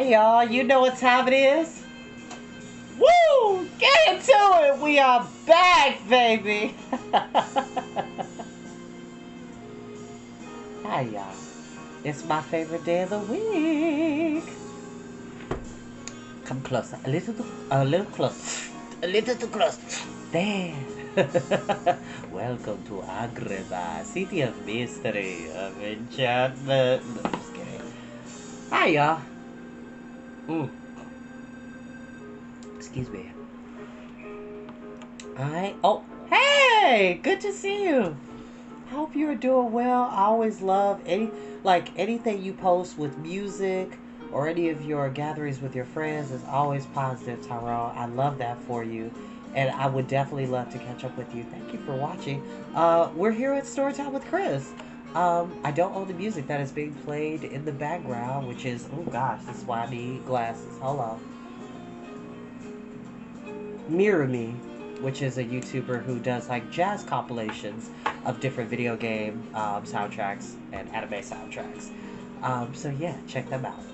Y'all, you know what time it is? Woo! Get into it! We are back, baby! Hi, y'all. It's my favorite day of the week. Come closer. A little close. A little too close. There. Welcome to Agrabah, city of mystery, of enchantment. No, just kidding. Hi, y'all. Excuse me. Oh, hey! Good to see you. I hope you're doing well. I always love anything you post with music or any of your gatherings with your friends is always positive, Tyrone. I love that for you. And I would definitely love to catch up with you. Thank you for watching. We're here at Storytime with Chris. I don't own the music that is being played in the background, which is, oh gosh, this is why I need glasses. Hold on. Mirror Me, which is a YouTuber who does like jazz compilations of different video game soundtracks and anime soundtracks. So yeah, check them out.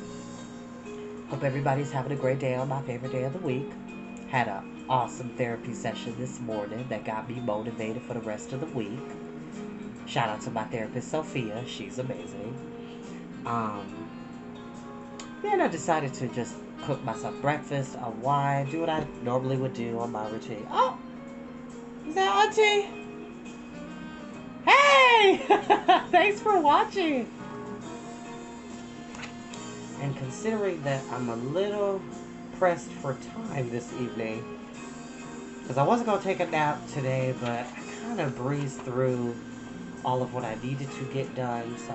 Hope everybody's having a great day on my favorite day of the week. Had an awesome therapy session this morning that got me motivated for the rest of the week. Shout out to my therapist, Sophia. She's amazing. Then I decided to just cook myself breakfast, a wine, do what I normally would do on my routine. Oh! Is that Auntie? Hey! Thanks for watching! And considering that I'm a little pressed for time this evening, because I wasn't going to take a nap today, but I kind of breezed through all of what I needed to get done, so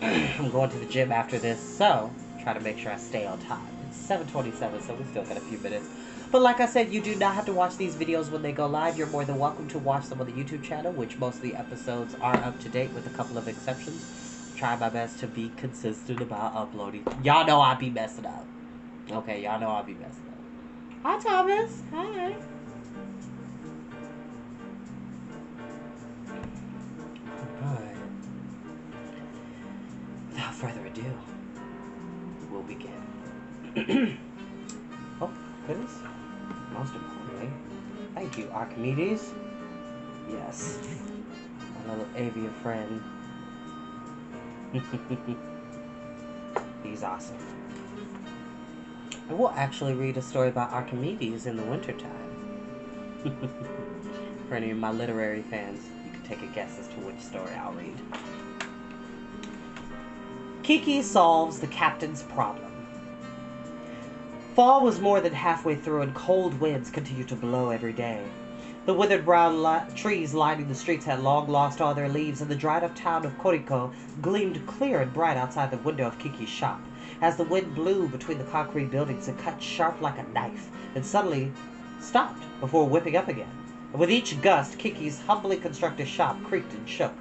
I'm going to the gym after this, so try to make sure I stay on time. It's 7:27, so we still got a few minutes. But like I said, you do not have to watch these videos when they go live. You're more than welcome to watch them on the YouTube channel, which most of the episodes are up to date with a couple of exceptions. Try my best to be consistent about uploading. Y'all know I'll be messing up. Okay, y'all know I'll be messing up. Hi, Thomas. Hi. Alright. Without further ado, we'll begin. Oh, goodness. Most importantly, thank you, Archimedes. Yes. My little avian friend. He's awesome. I will actually read a story about Archimedes in the wintertime. For any of my literary fans, you can take a guess as to which story I'll read. Kiki solves the captain's problem. Fall was more than halfway through and cold winds continued to blow every day. The withered brown trees lining the streets had long lost all their leaves, and the dried-up town of Koriko gleamed clear and bright outside the window of Kiki's shop. As the wind blew between the concrete buildings, it cut sharp like a knife, and suddenly stopped before whipping up again. And with each gust, Kiki's humbly constructed shop creaked and shook.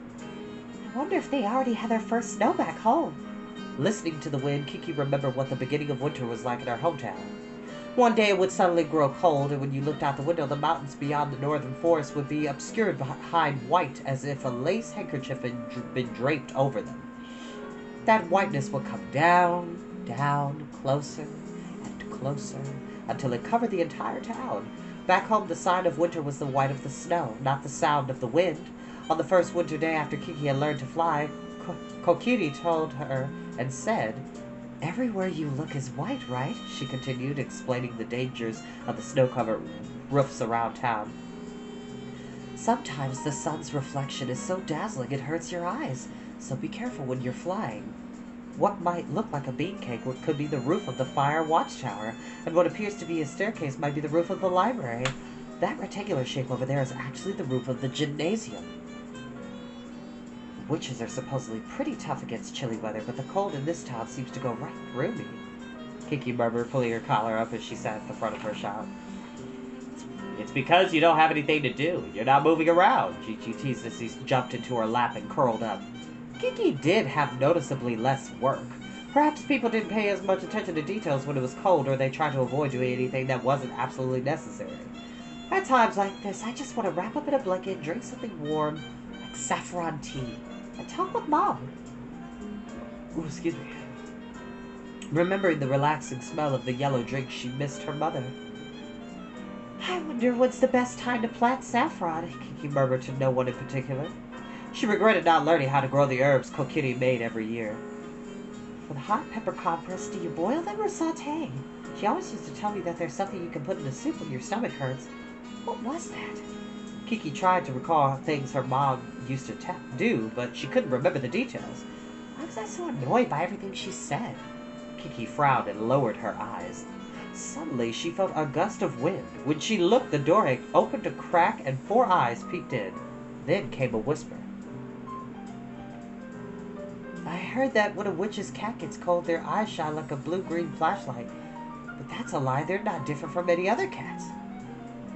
I wonder if they already had their first snow back home. Listening to the wind, Kiki remembered what the beginning of winter was like in her hometown. One day it would suddenly grow cold, and when you looked out the window, the mountains beyond the northern forest would be obscured behind white, as if a lace handkerchief had been draped over them. That whiteness would come down, down, closer and closer, until it covered the entire town. Back home, the sign of winter was the white of the snow, not the sound of the wind. On the first winter day after Kiki had learned to fly, Kokiri told her and said, "Everywhere you look is white, right?" She continued, explaining the dangers of the snow-covered roofs around town. "Sometimes the sun's reflection is so dazzling it hurts your eyes, so be careful when you're flying. What might look like a bean cake could be the roof of the fire watchtower, and what appears to be a staircase might be the roof of the library. That rectangular shape over there is actually the roof of the gymnasium. Witches are supposedly pretty tough against chilly weather, but the cold in this town seems to go right through me," Kiki murmured, pulling her collar up as she sat at the front of her shop. It's because you don't have anything to do. You're not moving around," Gigi teased as he jumped into her lap and curled up. Kiki did have noticeably less work. Perhaps people didn't pay as much attention to details when it was cold, or they tried to avoid doing anything that wasn't absolutely necessary. At times like this, I just want to wrap up in a blanket and drink something warm, like saffron tea, and talk with Mom. Ooh, excuse me. Remembering the relaxing smell of the yellow drink, she missed her mother. I wonder when's the best time to plant saffron, Kiki murmured to no one in particular. She regretted not learning how to grow the herbs Kokiri made every year. For the hot pepper compress, do you boil them or saute? She always used to tell me that there's something you can put in a soup when your stomach hurts. What was that? Kiki tried to recall things her mom used to do, but she couldn't remember the details. Why was I so annoyed by everything she said? Kiki frowned and lowered her eyes. Suddenly, she felt a gust of wind. When she looked, the door opened a crack and 4 eyes peeked in. Then came a whisper. I heard that when a witch's cat gets cold, their eyes shine like a blue-green flashlight. But that's a lie. They're not different from any other cats.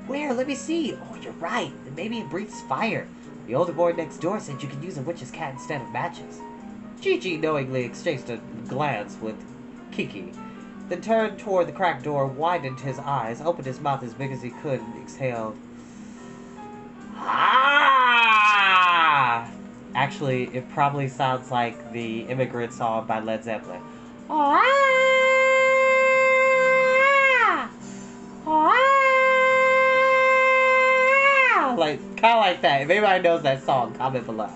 Where? Let me see. Oh, you're right. Maybe it breathes fire. The older boy next door said you could use a witch's cat instead of matches. Gigi knowingly exchanged a glance with Kiki, then turned toward the cracked door, widened his eyes, opened his mouth as big as he could, and exhaled. Ah! Actually, it probably sounds like the Immigrant Song by Led Zeppelin. Ah! Ah! Like, kind of like that. If anybody knows that song, comment below.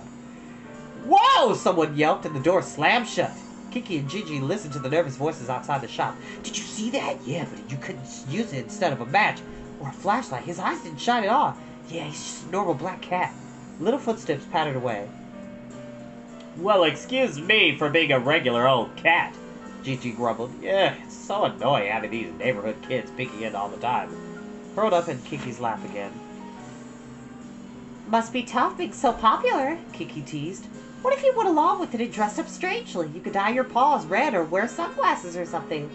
Whoa! Someone yelped and the door slammed shut. Kiki and Gigi listened to the nervous voices outside the shop. Did you see that? Yeah, but you couldn't use it instead of a match or a flashlight. His eyes didn't shine at all. Yeah, he's just a normal black cat. Little footsteps pattered away. Well, excuse me for being a regular old cat, Gigi grumbled. Yeah, it's so annoying having these neighborhood kids peeking in all the time. Curled up in Kiki's lap again. Must be tough being so popular, Kiki teased. What if you went along with it and dressed up strangely? You could dye your paws red or wear sunglasses or something.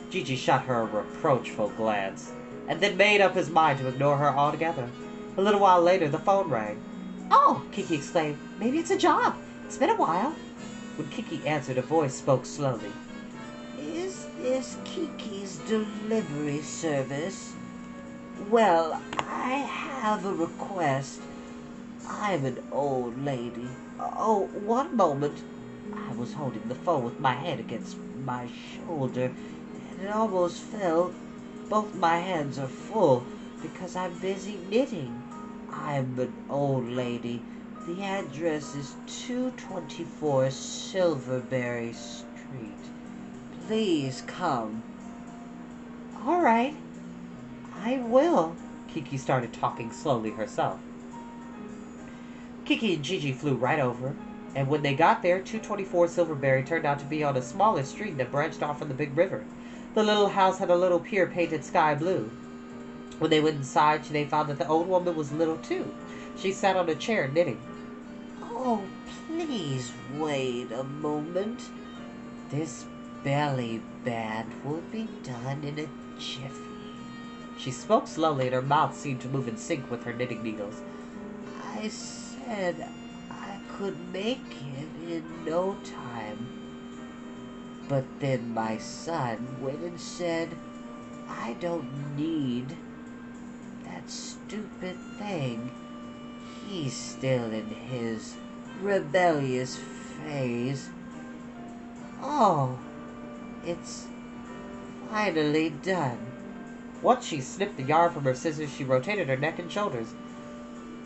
Gigi shot her a reproachful glance, and then made up his mind to ignore her altogether. A little while later, the phone rang. Oh, Kiki exclaimed. Maybe it's a job. It's been a while. When Kiki answered, a voice spoke slowly. Is this Kiki's delivery service? Well, I have a request. I'm an old lady. Oh, one moment. I was holding the phone with my head against my shoulder, and it almost fell. Both my hands are full because I'm busy knitting. I'm an old lady. The address is 224 Silverberry Street. Please come. All right. I will. Kiki started talking slowly herself. Kiki and Gigi flew right over, and when they got there, 224 Silverberry turned out to be on a smaller street that branched off from the big river. The little house had a little pier painted sky blue. When they went inside, they found that the old woman was little too. She sat on a chair knitting. Oh, please wait a moment. This belly band will be done in a jiffy. She spoke slowly, and her mouth seemed to move in sync with her knitting needles. I said I could make it in no time. But then my son went and said, I don't need that stupid thing. He's still in his rebellious phase. Oh, it's finally done. Once she snipped the yarn from her scissors, she rotated her neck and shoulders.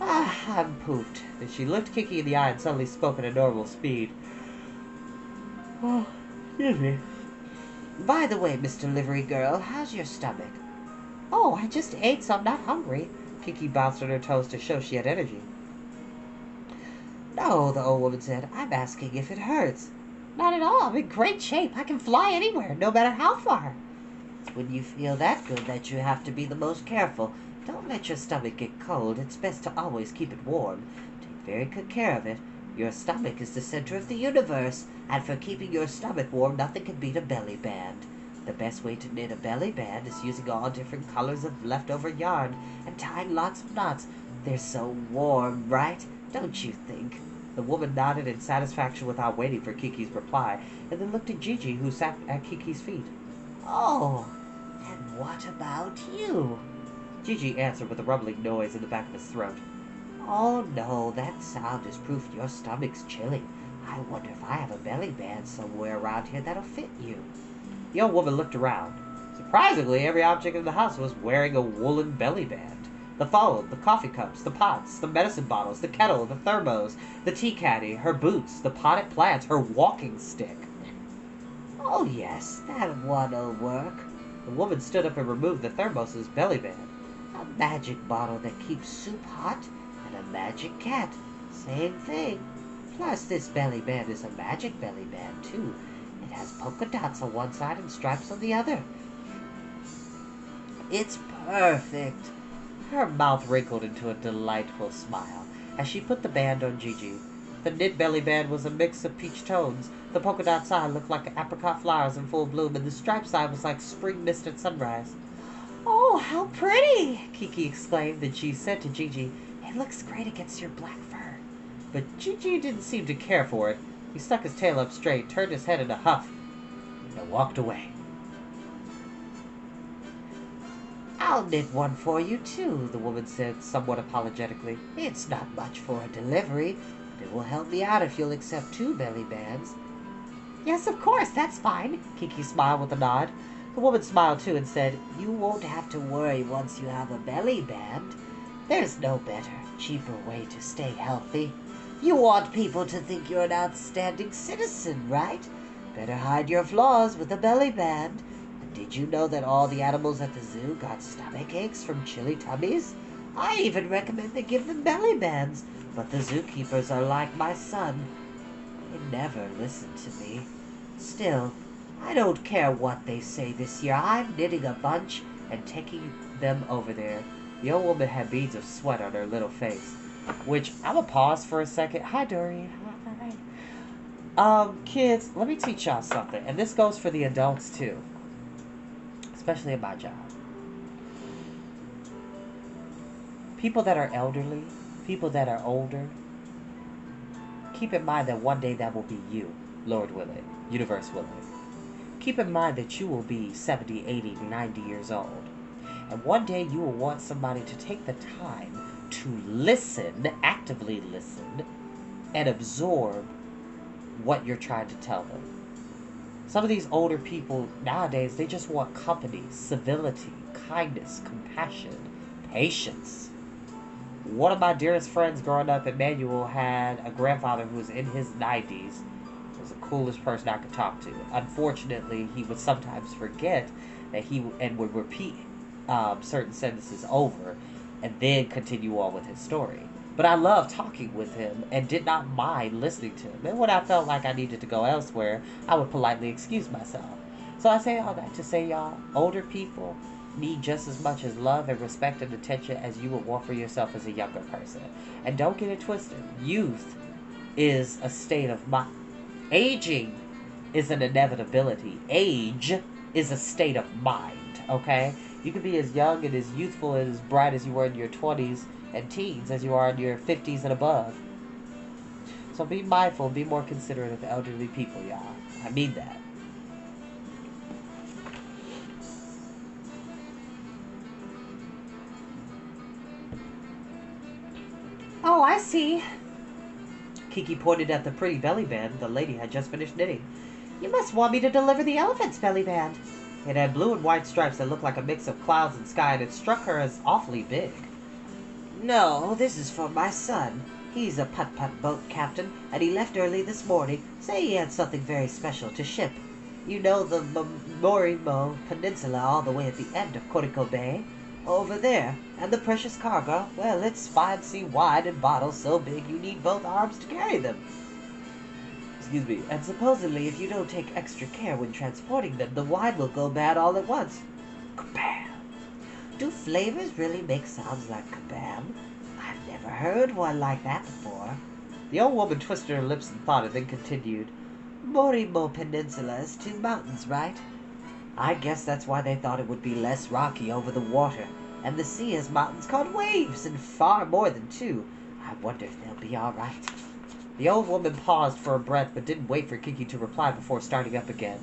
I'm pooped. Then she looked Kiki in the eye and suddenly spoke at a normal speed. Oh, excuse me. By the way, Miss Delivery Girl, how's your stomach? Oh, I just ate, so I'm not hungry. Kiki bounced on her toes to show she had energy. No, the old woman said. I'm asking if it hurts. Not at all. I'm in great shape. I can fly anywhere, no matter how far. It's when you feel that good that you have to be the most careful. Don't let your stomach get cold. It's best to always keep it warm. Take very good care of it. Your stomach is the center of the universe, and for keeping your stomach warm, nothing can beat a belly band. The best way to knit a belly band is using all different colors of leftover yarn and tying lots of knots. They're so warm, right? Don't you think? The woman nodded in satisfaction without waiting for Kiki's reply, and then looked at Gigi, who sat at Kiki's feet. Oh, and what about you? Gigi answered with a rumbling noise in the back of his throat. Oh no, that sound is proof your stomach's chilly. I wonder if I have a belly band somewhere around here that'll fit you. The old woman looked around. Surprisingly, every object in the house was wearing a woolen belly band. The phone, the coffee cups, the pots, the medicine bottles, the kettle, the thermos, the tea caddy, her boots, the potted plants, her walking stick. Oh yes, that one'll work. The woman stood up and removed the thermos's belly band. A magic bottle that keeps soup hot, and a magic cat. Same thing. Plus, this belly band is a magic belly band, too. It has polka dots on one side and stripes on the other. It's perfect. Her mouth wrinkled into a delightful smile as she put the band on Gigi. The knit belly band was a mix of peach tones. The polka dot side looked like apricot flowers in full bloom, and the striped side was like spring mist at sunrise. Oh, how pretty! Kiki exclaimed. Then she said to Gigi, It looks great against your black fur. But Gigi didn't seem to care for it. He stuck his tail up straight, turned his head in a huff, and walked away. I'll knit one for you, too, the woman said, somewhat apologetically. It's not much for a delivery, but it will help me out if you'll accept 2 belly bands. Yes, of course, that's fine, Kiki smiled with a nod. The woman smiled, too, and said, You won't have to worry once you have a belly band. There's no better, cheaper way to stay healthy. You want people to think you're an outstanding citizen, right? Better hide your flaws with a belly band. And did you know that all the animals at the zoo got stomach aches from chilly tummies? I even recommend they give them belly bands, but the zookeepers are like my son. They never listen to me. Still, I don't care what they say this year. I'm knitting a bunch and taking them over there. The old woman had beads of sweat on her little face. Which, I'm gonna pause for a second. Hi, Dory. Hi. Kids, let me teach y'all something. And this goes for the adults, too. Especially at my job. People that are elderly, people that are older, keep in mind that one day that will be you, Lord willing, universe willing. Keep in mind that you will be 70, 80, 90 years old. And one day you will want somebody to take the time to listen, actively listen, and absorb what you're trying to tell them. Some of these older people nowadays, they just want company, civility, kindness, compassion, patience. One of my dearest friends growing up, Emmanuel, had a grandfather who was in his 90s. Was the coolest person I could talk to. Unfortunately, he would sometimes forget that and would repeat certain sentences over and then continue on with his story. But I loved talking with him and did not mind listening to him. And when I felt like I needed to go elsewhere, I would politely excuse myself. So I say all that to say, y'all, older people need just as much as love and respect and attention as you would want for yourself as a younger person. And don't get it twisted. Youth is a state of mind. Aging is an inevitability. Age is a state of mind, okay? You can be as young and as youthful and as bright as you were in your 20s and teens as you are in your 50s and above. So be mindful, be more considerate of elderly people, y'all. I mean that. Oh, I see. Kiki pointed at the pretty belly band the lady had just finished knitting. You must want me to deliver the elephant's belly band. It had blue and white stripes that looked like a mix of clouds and sky, and it struck her as awfully big. No, this is for my son. He's a putt-putt boat captain, and he left early this morning, saying he had something very special to ship. You know the Morimo Peninsula all the way at the end of Koriko Bay? Over there. And the precious cargo, well, it's 5 feet wide and bottles so big you need both arms to carry them. Excuse me. And supposedly, if you don't take extra care when transporting them, the wine will go bad all at once. Kabam! Do flavors really make sounds like kabam? I've never heard one like that before. The old woman twisted her lips and thought, and then continued. Morimo Peninsula is 2 mountains, right? I guess that's why they thought it would be less rocky over the water. And the sea has mountains called waves, and far more than 2. I wonder if they'll be all right. The old woman paused for a breath, but didn't wait for Kiki to reply before starting up again.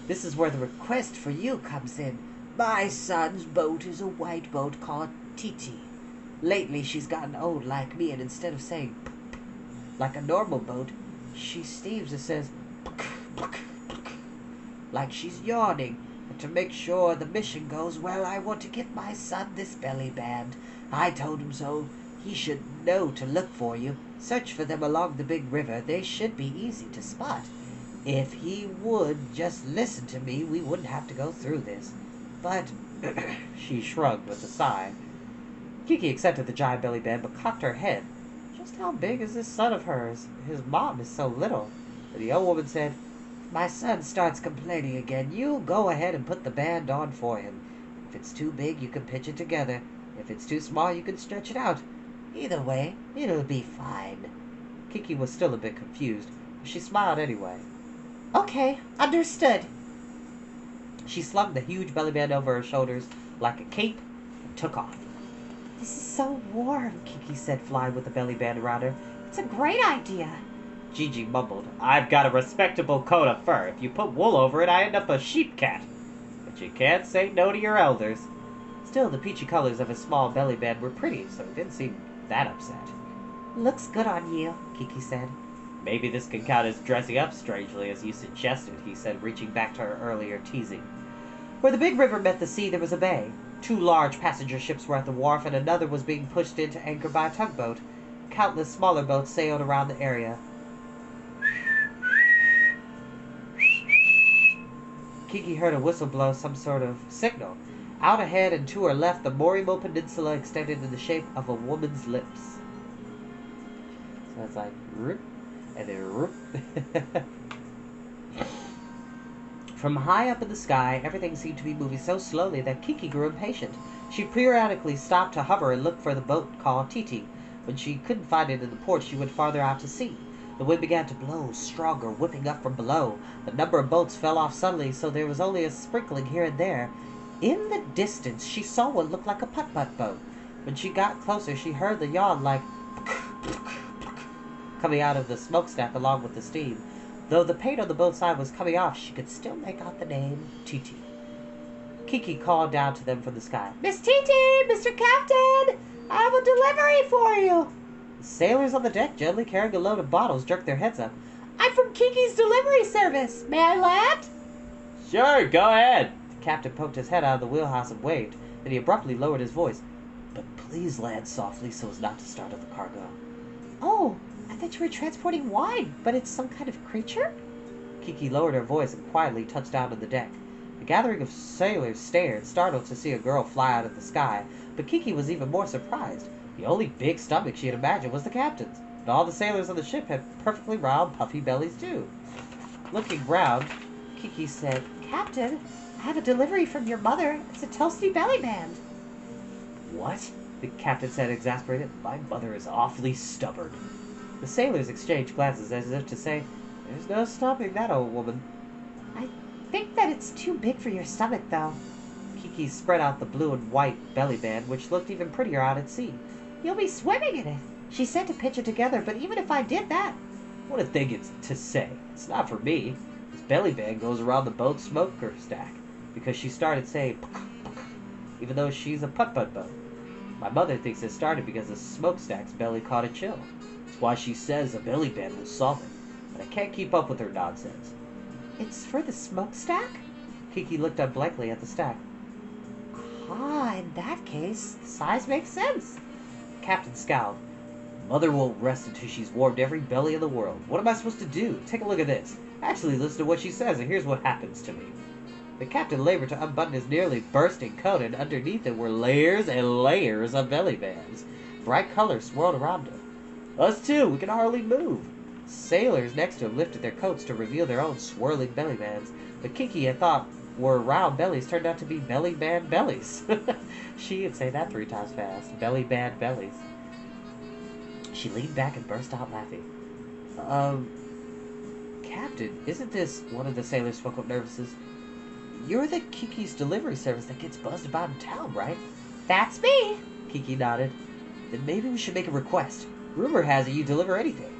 This is where the request for you comes in. My son's boat is a white boat called Titi. Lately she's gotten old like me, and instead of saying like a normal boat, she steams and says like she's yawning. And to make sure the mission goes well, I want to get my son this belly band. I told him so. He should know to look for you. Search for them along the big river. They should be easy to spot. If he would just listen to me, we wouldn't have to go through this. But She shrugged with a sigh. Kiki accepted the giant belly band, but cocked her head. Just how big is this son of hers? His mom is so little. And the old woman said, my son starts complaining again. You go ahead and put the band on for him. If it's too big, you can pitch it together. If it's too small, you can stretch it out. Either way, it'll be fine. Kiki was still a bit confused, but she smiled anyway. Okay, understood. She slung the huge belly band over her shoulders like a cape and took off. This is so warm, Kiki said, flying with the belly band around her. It's a great idea. Gigi mumbled, I've got a respectable coat of fur. If you put wool over it, I end up a sheep cat. But you can't say no to your elders. Still, the peachy colors of his small belly band were pretty, so he didn't seem that upset. Looks good on you, Kiki said. Maybe this can count as dressing up strangely as you suggested, he said, reaching back to her earlier teasing. Where the big river met the sea, there was a bay. 2 large passenger ships were at the wharf, and another was being pushed into anchor by a tugboat. Countless smaller boats sailed around the area. Kiki heard a whistle blow some sort of signal. Out ahead and to her left, the Morimo Peninsula extended in the shape of a woman's lips. So it's like, roop, and then roop. From high up in the sky, everything seemed to be moving so slowly that Kiki grew impatient. She periodically stopped to hover and look for the boat called Titi. When she couldn't find it in the port, she went farther out to sea. The wind began to blow, stronger, whipping up from below. The number of boats fell off suddenly, so there was only a sprinkling here and there. In the distance, she saw what looked like a putt-putt boat. When she got closer, she heard the yawn like coming out of the smokestack along with the steam. Though the paint on the boat side was coming off, she could still make out the name Titi. Kiki called down to them from the sky. Miss Titi, Mr. Captain, I have a delivery for you. The sailors on the deck, gently carrying a load of bottles, jerked their heads up. I'm from Kiki's delivery service. May I land? Sure, go ahead. The captain poked his head out of the wheelhouse and waved. Then he abruptly lowered his voice. But please land softly so as not to startle the cargo. Oh, I thought you were transporting wine, but it's some kind of creature? Kiki lowered her voice and quietly touched down on the deck. The gathering of sailors stared, startled to see a girl fly out of the sky, but Kiki was even more surprised. The only big stomach she had imagined was the captain's, and all the sailors on the ship had perfectly round, puffy bellies too. Looking round, Kiki said, Captain, I have a delivery from your mother. It's a toasty belly band. What? The captain said, exasperated. My mother is awfully stubborn. The sailors exchanged glances as if to say, There's no stopping that old woman. I think that it's too big for your stomach, though. Kiki spread out the blue and white belly band, which looked even prettier out at sea. You'll be swimming in it. She said to pitch it together, but even if I did that... What a thing it's to say. It's not for me. This belly band goes around the boat's smoker stack, because she started saying, puck, puck, even though she's a putt-putt boat. My mother thinks it started because the smokestack's belly caught a chill. That's why she says a belly band will solve it, but I can't keep up with her nonsense. It's for the smokestack? Kiki looked up blankly at the stack. Ah, in that case, the size makes sense. The captain scowled. Mother won't rest until she's warmed every belly in the world. What am I supposed to do? Take a look at this. Actually, listen to what she says, and here's what happens to me. The captain labored to unbutton his nearly bursting coat, and underneath it were layers and layers of belly bands. Bright colors swirled around him. Us too, we can hardly move. Sailors next to him lifted their coats to reveal their own swirling belly bands. But Kiki had thought were round bellies turned out to be belly band bellies. She had said that 3 times fast. Belly band bellies. She leaned back and burst out laughing. Captain, isn't this, one of the sailors spoke up nervously. You're the Kiki's delivery service that gets buzzed about in town, right? That's me. Kiki nodded. Then maybe we should make a request. Rumor has it you deliver anything.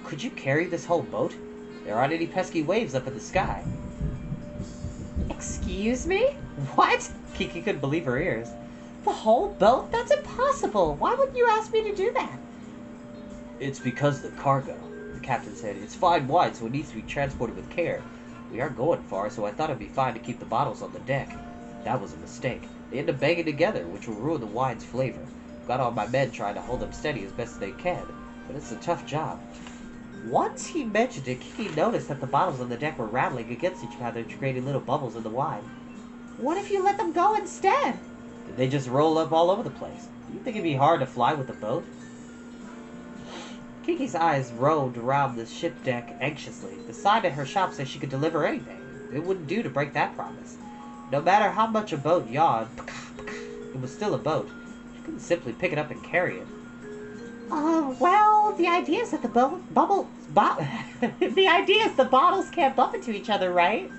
Could you carry this whole boat? There aren't any pesky waves up in the sky. Excuse me? What? Kiki couldn't believe her ears. The whole boat? That's impossible. Why wouldn't you ask me to do that? It's because of the cargo, the captain said. It's fine wine, so it needs to be transported with care. We aren't going far, so I thought it'd be fine to keep the bottles on the deck. That was a mistake. They end up banging together, which will ruin the wine's flavor. Got all my men trying to hold them steady as best they can, but it's a tough job. Once he mentioned it, Kiki noticed that the bottles on the deck were rattling against each other, creating little bubbles in the wine. What if you let them go instead? They just roll up all over the place. Do you think it'd be hard to fly with a boat? Kiki's eyes roved around the ship deck anxiously. The sign at her shop said she could deliver anything. It wouldn't do to break that promise. No matter how much a boat yawned, it was still a boat. She couldn't simply pick it up and carry it. Well, the idea is that the idea is the bottles can't bump into each other, right?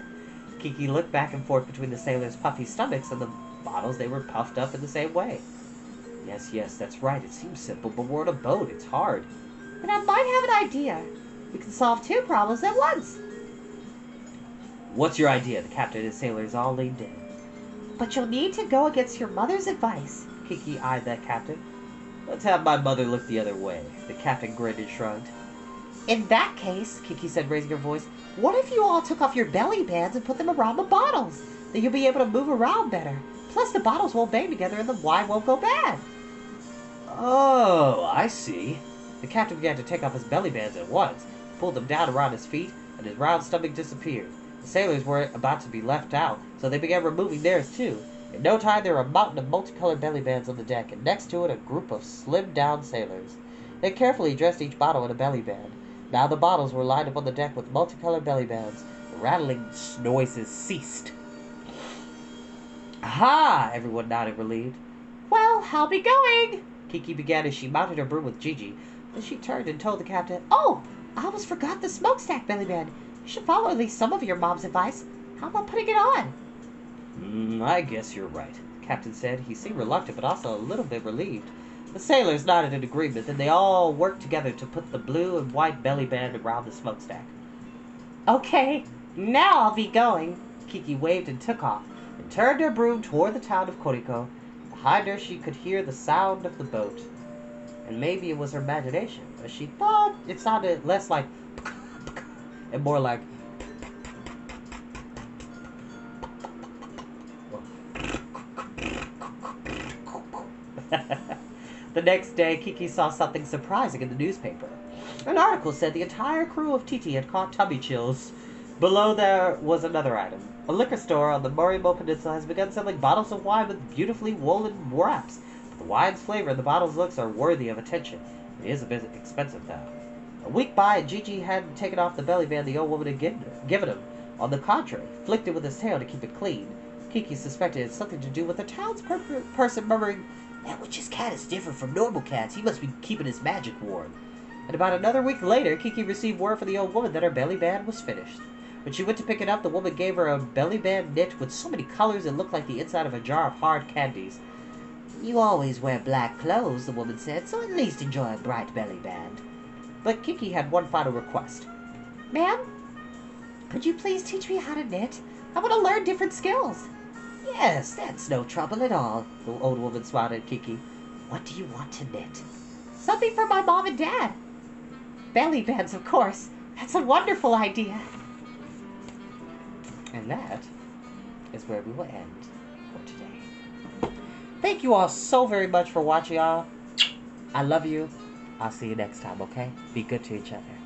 Kiki looked back and forth between the sailors' puffy stomachs and the bottles. They were puffed up in the same way. Yes, that's right. It seems simple, but we're on a boat. It's hard. Then I might have an idea. We can solve two problems at once. What's your idea? The captain and sailors all leaned in. But you'll need to go against your mother's advice. Kiki eyed that captain. Let's have my mother look the other way. The captain grinned and shrugged. In that case, Kiki said, raising her voice, what if you all took off your belly bands and put them around the bottles? Then you'll be able to move around better. Plus, the bottles won't bang together and the wine won't go bad. Oh, I see. The captain began to take off his belly bands at once, pulled them down around his feet, and his round stomach disappeared. The sailors weren't about to be left out, so they began removing theirs too. In no time, there were a mountain of multicolored belly bands on the deck, and next to it, a group of slimmed-down sailors. They carefully dressed each bottle in a belly band. Now the bottles were lined up on the deck with multicolored belly bands. The rattling noises ceased. Aha! Everyone nodded, relieved. Well, I'll be going. Kiki began as she mounted her broom with Gigi. Then she turned and told the captain, Oh, I almost forgot the smokestack belly band. You should follow at least some of your mom's advice. How about putting it on? I guess you're right, the captain said. He seemed reluctant, but also a little bit relieved. The sailors nodded in agreement, and they all worked together to put the blue and white belly band around the smokestack. Okay, now I'll be going. Kiki waved and took off, and turned her broom toward the town of Koriko. Behind her, she could hear the sound of the boat. And maybe it was her imagination, but she thought it sounded less like and more like The next day, Kiki saw something surprising in the newspaper. An article said the entire crew of Titi had caught tummy chills. Below there was another item. A liquor store on the Morimo Peninsula has begun selling bottles of wine with beautifully woven wraps. But the wine's flavor and the bottle's looks are worthy of attention. It is a bit expensive, though. A week by, and Gigi hadn't taken off the belly band the old woman had given him. On the contrary, flicked it with his tail to keep it clean. Kiki suspected it had something to do with the townsperson murmuring, "That witch's cat is different from normal cats. He must be keeping his magic warm." And about another week later, Kiki received word from the old woman that her belly band was finished. When she went to pick it up, the woman gave her a belly band knit with so many colors it looked like the inside of a jar of hard candies. You always wear black clothes, the woman said, so at least enjoy a bright belly band. But Kiki had one final request. Ma'am, could you please teach me how to knit? I want to learn different skills. Yes, that's no trouble at all, the old woman smiled at Kiki. What do you want to knit? Something for my mom and dad. Belly bands, of course. That's a wonderful idea. And that is where we will end for today. Thank you all so very much for watching, y'all. I love you. I'll see you next time, okay? Be good to each other.